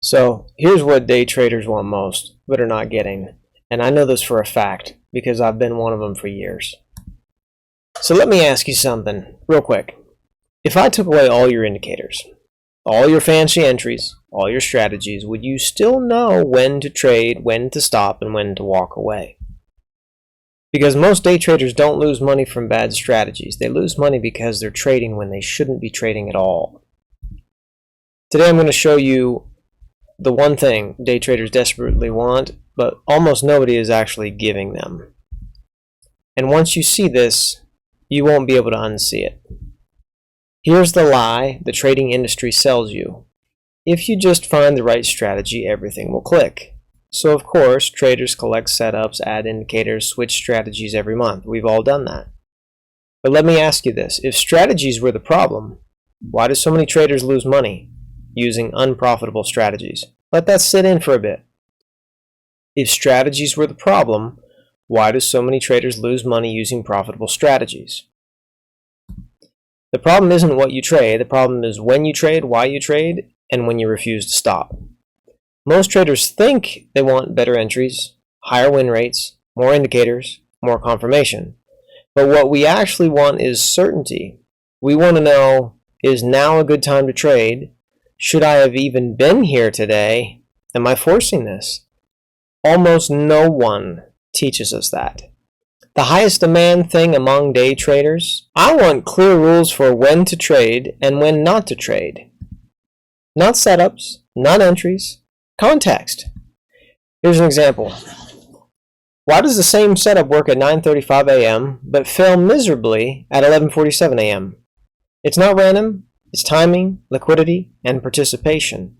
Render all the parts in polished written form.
So here's what day traders want most, but are not getting. And I know this for a fact because I've been one of them for years. So let me ask you something real quick. If I took away all your indicators, all your fancy entries, all your strategies, would you still know when to trade, when to stop, and when to walk away? Because most day traders don't lose money from bad strategies. They lose money because they're trading when they shouldn't be trading at all. Today I'm going to show you the one thing day traders desperately want, but almost nobody is actually giving them. And once you see this, you won't be able to unsee it. Here's the lie the trading industry sells you. If you just find the right strategy, everything will click. So of course, traders collect setups, add indicators, switch strategies every month. We've all done that. But let me ask you this. If strategies were the problem, why do so many traders lose money using unprofitable strategies? Let that sit in for a bit. If strategies were the problem, why do so many traders lose money using profitable strategies? The problem isn't what you trade. The problem is when you trade, why you trade, and when you refuse to stop. Most traders think they want better entries, higher win rates, more indicators, more confirmation. But what we actually want is certainty. We want to know, is now a good time to trade? Should I have even been here today? Am I forcing this? Almost no one teaches us that. The highest demand thing among day traders, I want clear rules for when to trade and when not to trade. Not setups, not entries, context. Here's an example. Why does the same setup work at 9:35 a.m. but fail miserably at 11:47 a.m.? It's not random. It's timing, liquidity, and participation.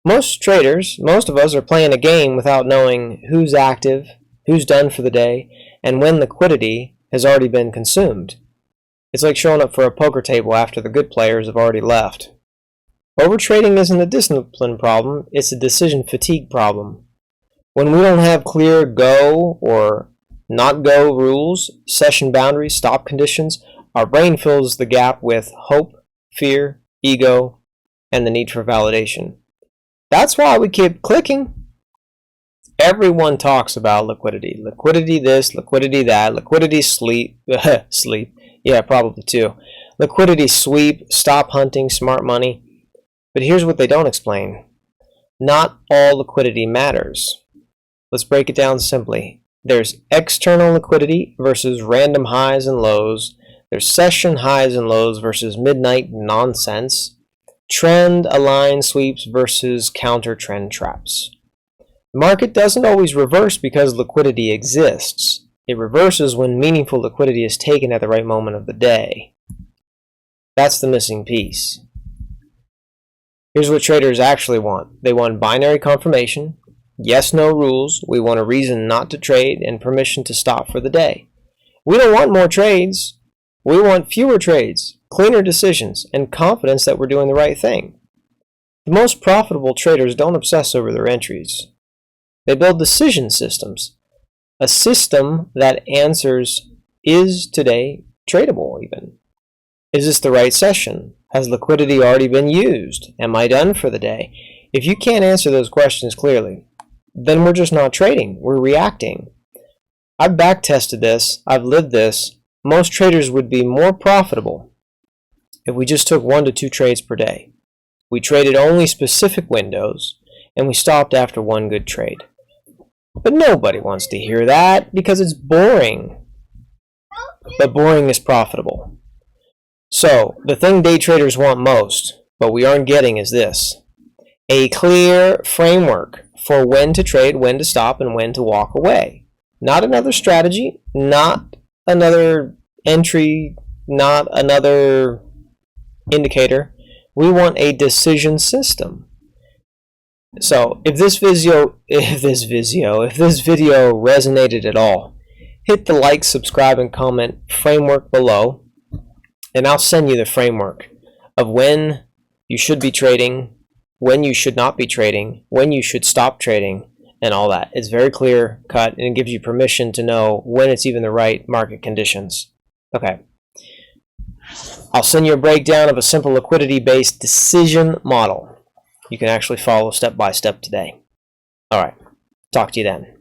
Most traders, most of us, are playing a game without knowing who's active, who's done for the day, and when liquidity has already been consumed. It's like showing up for a poker table after the good players have already left. Overtrading isn't a discipline problem, it's a decision fatigue problem. When we don't have clear go or not go rules, session boundaries, stop conditions, our brain fills the gap with hope, fear, ego, and the need for validation. That's why we keep clicking. Everyone talks about liquidity. Liquidity this, liquidity that, liquidity sleep. Sleep. Yeah, probably too. Liquidity sweep, stop hunting, smart money. But here's what they don't explain. Not all liquidity matters. Let's break it down simply. There's external liquidity versus random highs and lows. There's session highs and lows versus midnight nonsense. Trend aligned sweeps versus counter trend traps. The market doesn't always reverse because liquidity exists. It reverses when meaningful liquidity is taken at the right moment of the day. That's the missing piece. Here's what traders actually want. They want binary confirmation, yes-no rules, we want a reason not to trade, and permission to stop for the day. We don't want more trades. We want fewer trades, cleaner decisions, and confidence that we're doing the right thing. The most profitable traders don't obsess over their entries. They build decision systems. A system that answers, is today tradable even? Is this the right session? Has liquidity already been used? Am I done for the day? If you can't answer those questions clearly, then we're just not trading. We're reacting. I've backtested this. I've lived this. Most traders would be more profitable if we just took 1 to 2 trades per day. We traded only specific windows, and we stopped after one good trade. But nobody wants to hear that because it's boring. But boring is profitable. So, the thing day traders want most, but we aren't getting, is this. A clear framework for when to trade, when to stop, and when to walk away. Not another strategy, not another entry, not another indicator. We want a decision system. So, if this video resonated at all, hit the like, subscribe, and comment framework below, and I'll send you the framework of when you should be trading, when you should not be trading, when you should stop trading, and all that. It's very clear cut, and it gives you permission to know when it's even the right market conditions. Okay. I'll send you a breakdown of a simple liquidity-based decision model. You can actually follow step by step today. All right. Talk to you then.